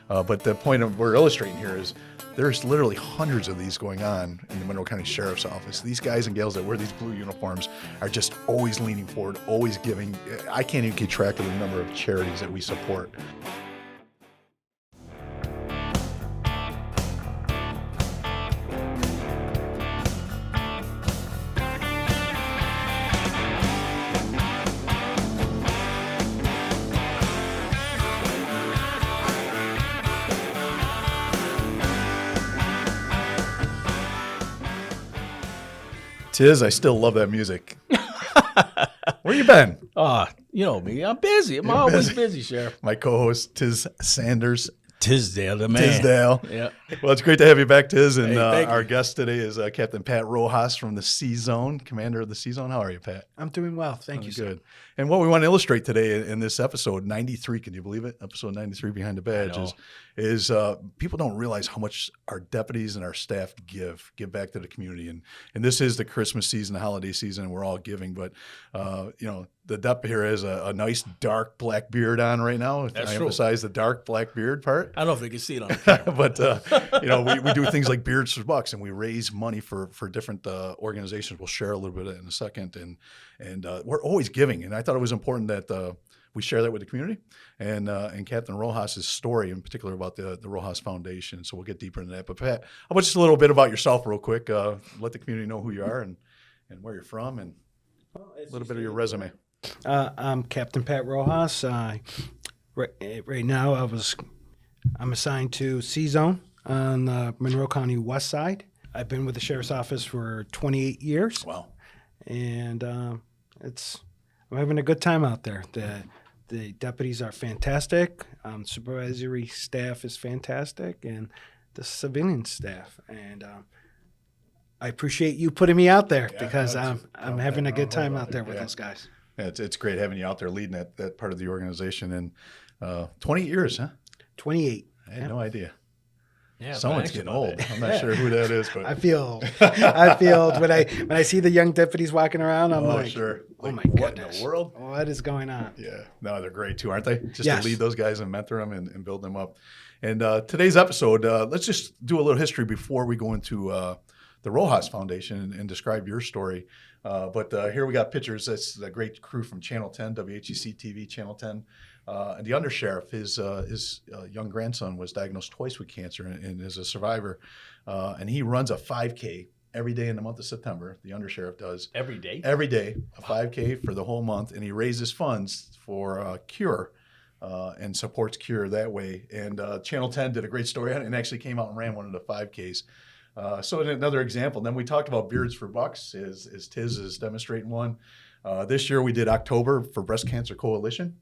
But the point of we're illustrating here is there's literally hundreds of these going on in the Monroe County Sheriff's Office. These guys and gals that wear these blue uniforms are just always leaning forward, always giving. I can't even keep track of the number of charities that we support. Tiz, I still love that music. Where you been? You know me. I'm busy. I'm always busy, Sheriff. My co-host, Tiz Sanders. Tisdale, the man. Tisdale. Yeah. Well, it's great to have you back, Tiz. And Hey, our guest today is Captain Pat Rojas from the C Zone, commander of the C Zone. How are you, Pat? I'm doing well. Thank you, Good. sir. And what we want to illustrate today in this episode, 93, can you believe it? Episode 93, Behind the Badge, is people don't realize how much our deputies and our staff give back to the community. And this is the Christmas season, the holiday season, and we're all giving. But, the Dep here has a nice dark black beard on right now. That's I true. emphasize the dark black beard part. I don't know if they can see it on the camera. But, we do things like Beards for Bucks, and we raise money for different organizations. We'll share a little bit of it in a second. And we're always giving. And I thought it was important that we share that with the community and Captain Rojas' story in particular about the Rojas Foundation. So we'll get deeper into that. But Pat, how about just a little bit about yourself real quick? Let the community know who you are and where you're from and a little bit of your resume. I'm Captain Pat Rojas. Right now, I'm assigned to C Zone on the Monroe County West Side. I've been with the Sheriff's Office for 28 years. Wow. And I'm having a good time out there. The deputies are fantastic. Supervisory staff is fantastic, and the civilian staff. And I appreciate you putting me out there because I'm having a good time out there with those guys. Yeah, it's great having you out there leading that part of the organization. And 20 years, huh? 28. I had no idea. Yeah, Someone's getting old. I'm not sure who that is, but I feel when I see the young deputies walking around, I'm like, sure. Oh my What in goodness, the world? what is going on? Yeah, no, they're great too, aren't they? Just Yes. to lead those guys and mentor them and build them up. And today's episode, let's just do a little history before we go into the Rojas Foundation and describe your story. But here we got pictures. That's the great crew from Channel 10, WHEC TV, Channel 10. And the undersheriff, his young grandson was diagnosed twice with cancer and is a survivor. And he runs a 5K every day in the month of September. The undersheriff does. Every day? Every day, a 5K for the whole month. And he raises funds for Cure and supports Cure that way. And Channel 10 did a great story on it and actually came out and ran one of the 5Ks. So another example, then we talked about Beards for Bucks, is Tiz is demonstrating one. This year we did October for Breast Cancer Coalition.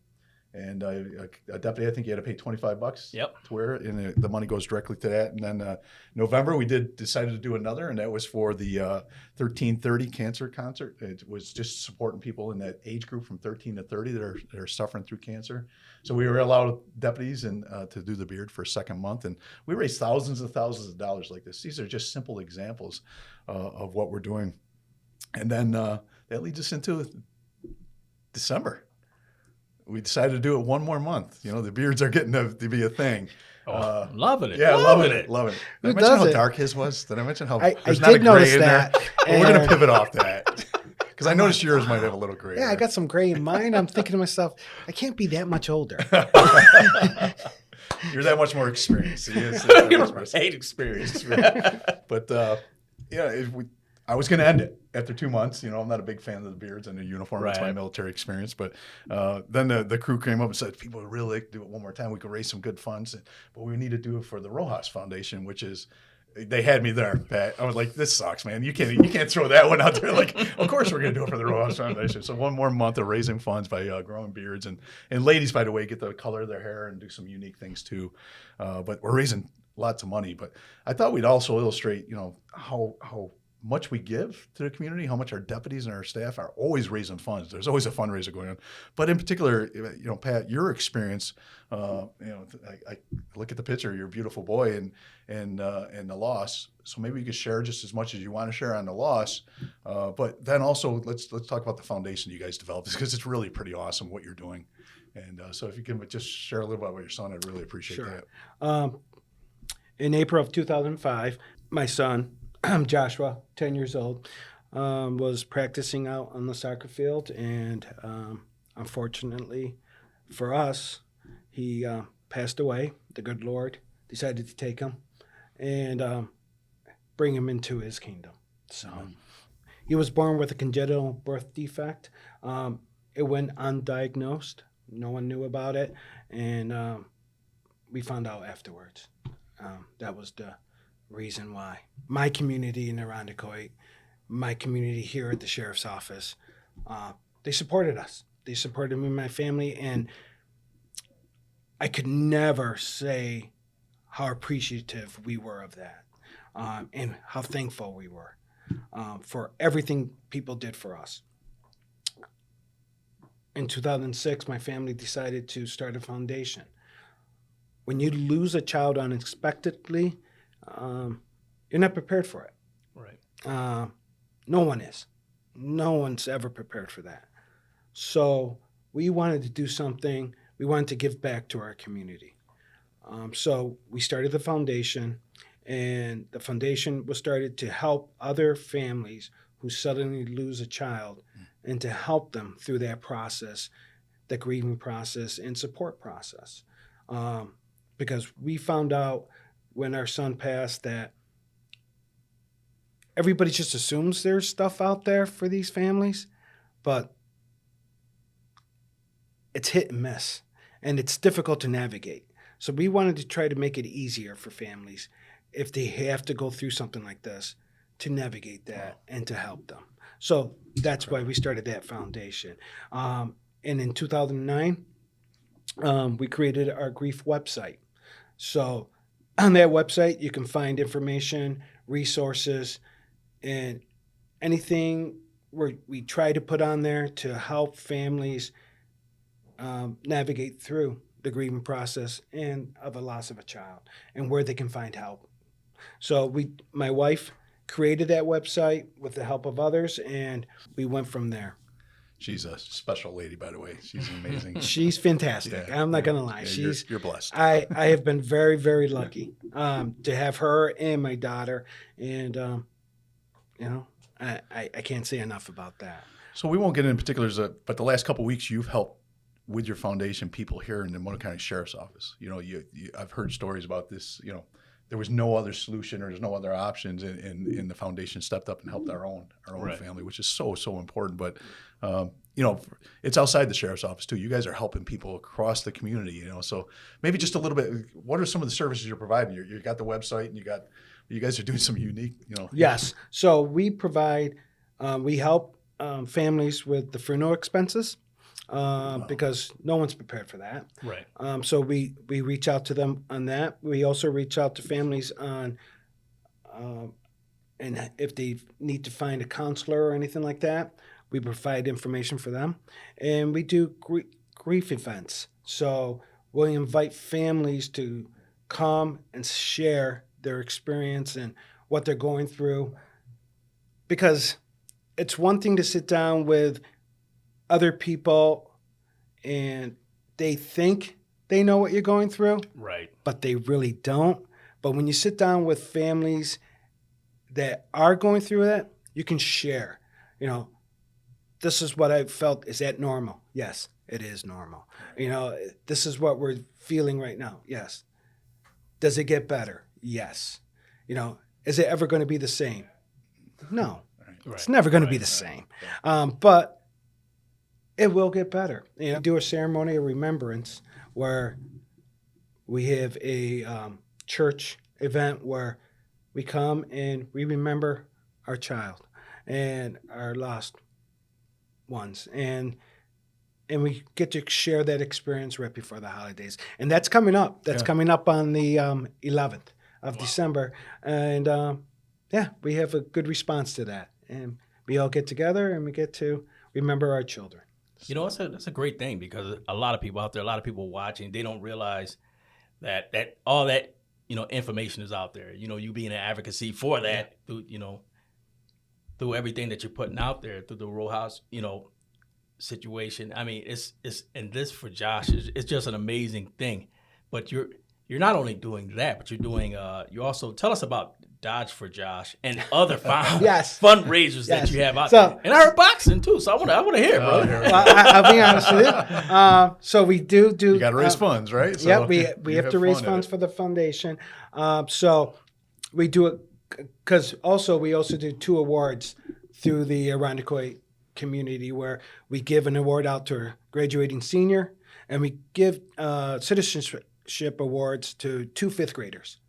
And a deputy, I think you had to pay $25 to wear it, and the money goes directly to that. And then November, we decided to do another, and that was for the 1330 cancer concert. It was just supporting people in that age group from 13 to 30 that are suffering through cancer. So we were allowed deputies to do the beard for a second month, and we raised thousands and thousands of dollars like this. These are just simple examples of what we're doing. And then that leads us into December. We decided to do it one more month. The beards are getting to be a thing. Loving it. Yeah, loving it. Loving it. Did I mention how does it? dark his was? Did I mention how I there's not a did gray notice in there? that. Well, we're going to and- pivot off that. Because I noticed yours might have a little gray. Yeah, I got some gray in mine. I'm thinking to myself, I can't be that much older. You're that much more experienced. He is. Great experience. But I was going to end it after 2 months. I'm not a big fan of the beards and the uniform. It's my Right. military experience. But then the crew came up and said, people would really like to do it one more time. We could raise some good funds. But we need to do it for the Rojas Foundation, which is, they had me there, Pat. I was like, this sucks, man. You can't throw that one out there. Like, of course we're going to do it for the Rojas Foundation. So one more month of raising funds by growing beards. And ladies, by the way, get to color their hair and do some unique things too. But we're raising lots of money. But I thought we'd also illustrate, how much we give to the community, how much our deputies and our staff are always raising funds. There's always a fundraiser going on. But in particular, Pat, your experience, I look at the picture, you're a beautiful boy and the loss. So maybe you could share just as much as you want to share on the loss. But then also let's talk about the foundation you guys developed, because it's really pretty awesome what you're doing. And so if you can just share a little about your son, I'd really appreciate Sure. that. In April of 2005, my son, Joshua, 10 years old, was practicing out on the soccer field. And unfortunately for us, he passed away. The good Lord decided to take him and bring him into his kingdom. So he was born with a congenital birth defect. It went undiagnosed. No one knew about it. And we found out afterwards. That was the reason why. My community in Irondequoit, my community here at the sheriff's office, they supported us. They supported me and my family, and I could never say how appreciative we were of that, and how thankful we were for everything people did for us. In 2006, my family decided to start a foundation. When you lose a child unexpectedly, you're not prepared for it. Right. No one is. No one's ever prepared for that. So we wanted to do something. We wanted to give back to our community. So we started the foundation, and the foundation was started to help other families who suddenly lose a child and to help them through that process, the grieving process and support process. Because we found out when our son passed that everybody just assumes there's stuff out there for these families, but it's hit and miss, and it's difficult to navigate. So we wanted to try to make it easier for families if they have to go through something like this to navigate that and to help them. So that's why we started that foundation. And in 2009, we created our grief website. So on that website, you can find information, resources, and anything we try to put on there to help families navigate through the grieving process and of a loss of a child, and where they can find help. So my wife created that website with the help of others, and we went from there. She's a special lady, by the way. She's amazing. She's fantastic. Yeah, I'm not gonna lie. yeah, you're blessed. I have been very, very lucky to have her and my daughter, and I can't say enough about that. So we won't get into particulars, but the last couple of weeks you've helped with your foundation people here in the Mono County Sheriff's Office. I've heard stories about this. There was no other solution or there's no other options, and the foundation stepped up and helped our own Right. family, which is so important. But it's outside the sheriff's office too. You guys are helping people across the community. So maybe just a little bit. What are some of the services you're providing? You got the website, and you guys are doing some unique. Yes. So we provide, we help families with the funeral expenses because no one's prepared for that. Right. So we reach out to them on that. We also reach out to families on, and if they need to find a counselor or anything like that, we provide information for them. And we do grief events. So we'll invite families to come and share their experience and what they're going through. Because it's one thing to sit down with other people and they think they know what you're going through, Right. but they really don't. But when you sit down with families that are going through that, you can share, this is what I felt. Is that normal? Yes, it is normal. This is what we're feeling right now. Yes. Does it get better? Yes. Is it ever going to be the same? No. Right. It's never going to be the same. But it will get better. Do a ceremony of remembrance where we have a church event where we come and we remember our child and our lost ones. And we get to share that experience right before the holidays. And that's coming up. That's coming up on the 11th of December. And we have a good response to that. And we all get together and we get to remember our children. That's a great thing, because a lot of people out there, a lot of people watching, they don't realize that all that, information is out there. You being an advocacy for that through, through everything that you're putting out there, through the Rojas, situation. I mean, it's and this for Josh it's just an amazing thing. But you're not only doing that, but you're doing you also tell us about Dodge for Josh and other Yes. fundraisers that Yes. you have out So- there. And I heard boxing too, so I want to hear it, bro. Well, I'll be honest with you. So we do. You got to raise funds, right? So Yep, we you have to raise fun at funds it. for the foundation. So we do it because we also do 2 awards through the Irondequoit community where we give an award out to a graduating senior, and we give citizenship awards to 2 fifth graders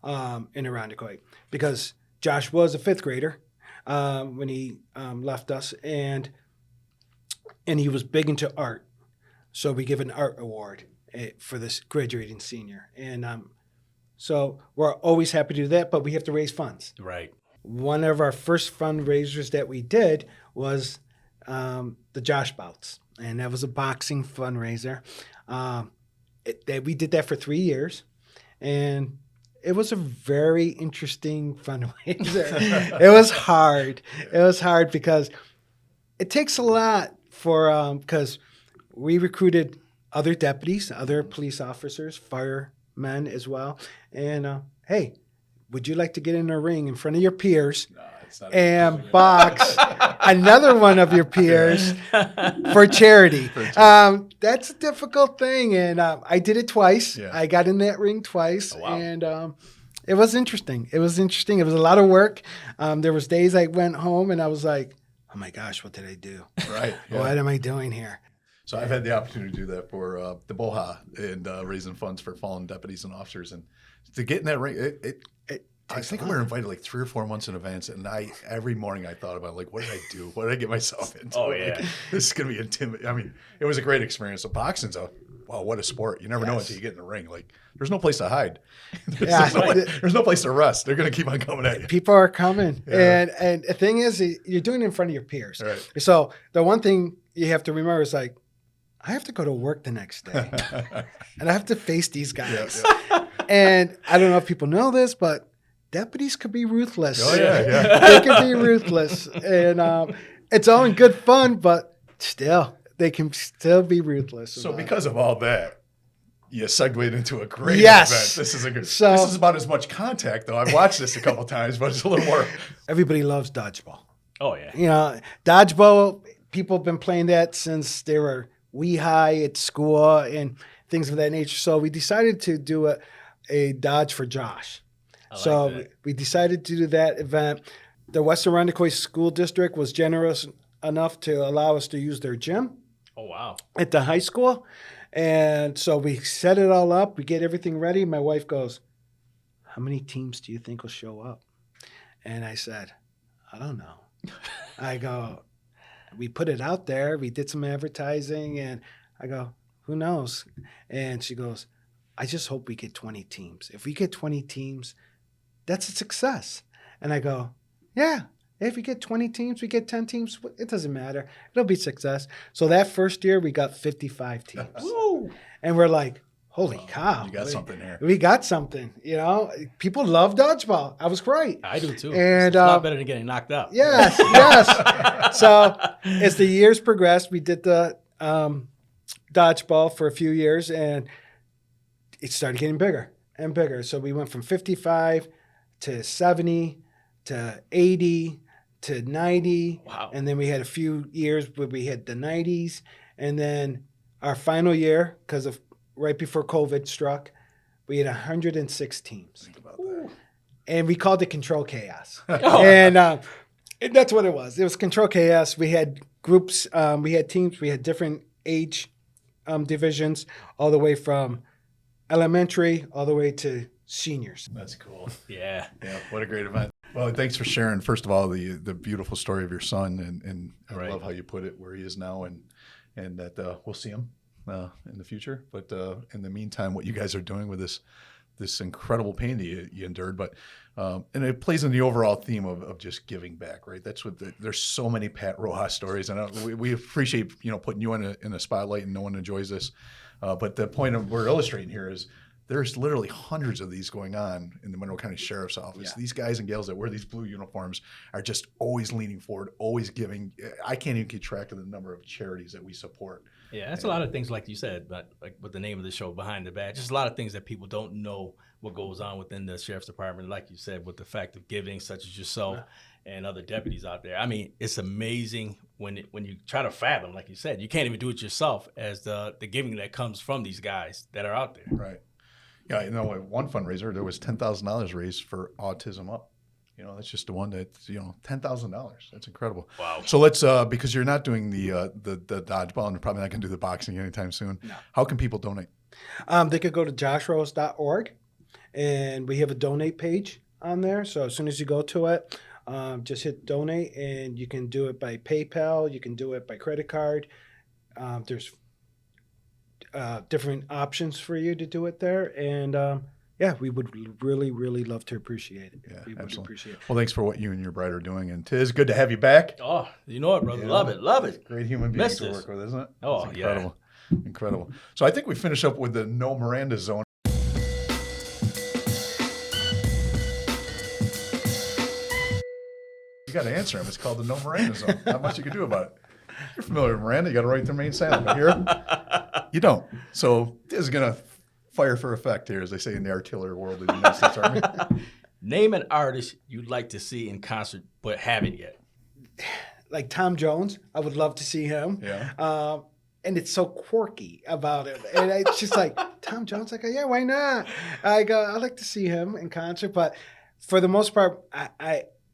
in Irondequoit, because Josh was a 5th grader when he left us, and he was big into art. So we give an art award for this graduating senior. And so we're always happy to do that, but we have to raise funds. Right. One of our first fundraisers that we did was the Josh Bouts, and that was a boxing fundraiser. We did that for 3 years, and it was a very interesting fundraiser. It was hard. It was hard because it takes a lot for because we recruited other deputies, other police officers, firemen as well. And hey, would you like to get in a ring in front of your peers It's not and box another one of your peers for charity? That's a difficult thing, and I did it twice. Yeah. I got in that ring twice, Oh, wow. and it was interesting. It was interesting. It was a lot of work. There was days I went home and I was like, "Oh my gosh, what did I do? right. Yeah. What am I doing here?" So I've had the opportunity to do that for the BOHA and raising funds for fallen deputies and officers, and to get in that ring, I think we were invited like 3 or 4 months in advance, and every morning I thought about like, what did I do? What did I get myself into? Oh, Like, yeah. this is gonna be intimidating. I mean, it was a great experience. So boxing's wow, what a sport! You never know until you get in the ring. Like, there's no place to hide. There's no place to rest. They're gonna keep on coming at you. People are coming, Yeah. and the thing is, you're doing it in front of your peers. Right. So the one thing you have to remember is like, I have to go to work the next day, and I have to face these guys. Yeah. And I don't know if people know this, but deputies could be ruthless. Oh yeah. They can be ruthless, and it's all in good fun, but still, they can still be ruthless. So about it. because of all that, you segued into a great Yes. event. This is a good. So- this is about as much contact though. I've watched this a couple times, but it's a little more. Everybody loves dodgeball. Oh yeah. You know, dodgeball, people have been playing that since they were wee high at school and things of that nature. So we decided to do a Dodge for Josh. I like So that. we decided to do that event. The Western Irondequoit School District was generous enough to allow us to use their gym Oh wow. at the high school. And so we set it all up. We get everything ready. My wife goes, "How many teams do you think will show up?" And I said, "I don't know." I go, "We put it out there. We did some advertising." And I go, "Who knows?" And she goes, "I just hope we get 20 teams. If we get 20 teams, that's a success." And I go, "Yeah. If we get 20 teams, we get 10 teams, it doesn't matter. It'll be success." So that first year, we got 55 teams. Woo. And we're like, holy cow. You got something there. We got something, you know. People love dodgeball. I was right. I do too. And, it's a lot better than getting knocked out. Yes, yes. So as the years progressed, we did the dodgeball for a few years, and it started getting bigger and bigger. So we went from 55 to 70 to 80 to 90. Wow. And then we had a few years where we had the 90s. And then our final year, because of right before COVID struck, we had 106 teams. Think about that. And we called it Control Chaos. Oh. And that's what it was. It was Control Chaos. We had groups, we had teams, we had different age divisions, all the way from elementary all the way to seniors. That's cool. Yeah. Yeah, what a great event. Well, thanks for sharing, first of all, the beautiful story of your son, and I Right. love how you put it, where he is now, and that we'll see him in the future. But in the meantime, what you guys are doing with this incredible pain that you endured, but and it plays in the overall theme of just giving back, right? That's what there's so many Pat Rojas stories, and we appreciate putting you in a spotlight, and no one enjoys this. But the point of we're illustrating here is there's literally hundreds of these going on in the Monroe County Sheriff's Office. Yeah. These guys and gals that wear these blue uniforms are just always leaning forward, always giving. I can't even keep track of the number of charities that we support. Yeah, that's a lot of things, like you said, but like with the name of the show, Behind the Badge, just a lot of things that people don't know what goes on within the sheriff's department. Like you said, with the fact of giving, such as yourself and other deputies out there. I mean, it's amazing when you try to fathom, like you said, you can't even do it yourself, as the giving that comes from these guys that are out there. Right. Yeah, you know, at one fundraiser, there was $10,000 raised for Autism Up. You know, that's just the one that, you know, $10,000. That's incredible. Wow. So let's, because you're not doing the dodgeball and you're probably not going to do the boxing anytime soon. No. How can people donate? They could go to joshrose.org, and we have a donate page on there. So as soon as you go to it, just hit donate, and you can do it by PayPal. You can do it by credit card. There's different options for you to do it there. And yeah, we would really, really love to appreciate it. Yeah, We would absolutely. appreciate it. Well, thanks for what you and your bride are doing. And Tiz, good to have you back. Oh, you know it, brother. Yeah. Love it. Love it. Great human being Missed to this. work with, isn't it? Oh, It's incredible. Incredible. So I think we finish up with the no Miranda zone. You got to answer him. It's called the no Miranda zone. Not much you can do about it. You're familiar with Miranda. You got to write their main silent. But here, you don't. So Tiz is going to fire for effect here, as they say in the artillery world of the United States Army. Name an artist you'd like to see in concert but haven't yet. Like Tom Jones, I would love to see him. Yeah. And it's so quirky about it. And it's just like, Tom Jones, I go, yeah, why not? I go, I'd like to see him in concert. But for the most part,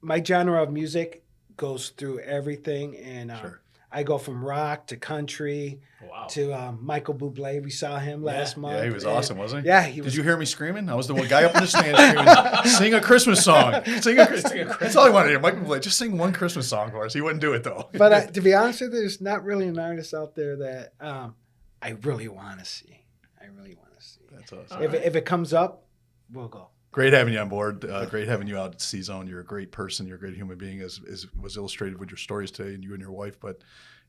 my genre of music goes through everything. And Sure. I go from rock to country Wow. to Michael Bublé. We saw him last month. Yeah, he was And- awesome, wasn't he? Yeah, he was. Did you hear me screaming? I was the one guy up in the stand screaming, sing a Christmas song. Sing a Christmas. That's all I wanted to hear. Michael Bublé, just sing one Christmas song for us. He wouldn't do it, though. But to be honest with you, there's not really an artist out there that I really want to see. I really want to see. That's awesome. If it comes up, we'll go. Great having you on board. Great having you out at C-Zone. You're a great person. You're a great human being, as was illustrated with your stories today, and you and your wife, and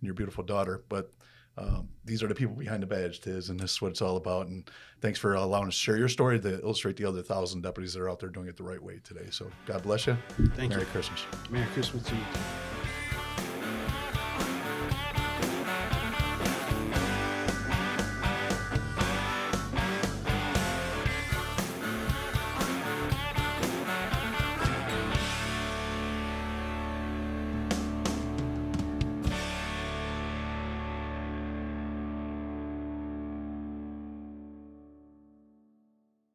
your beautiful daughter. But these are the people behind the badge, Tiz, and this is what it's all about. And thanks for allowing us to share your story to illustrate the other 1,000 deputies that are out there doing it the right way today. So God bless you. Thank Merry you. Christmas. Merry Christmas to you.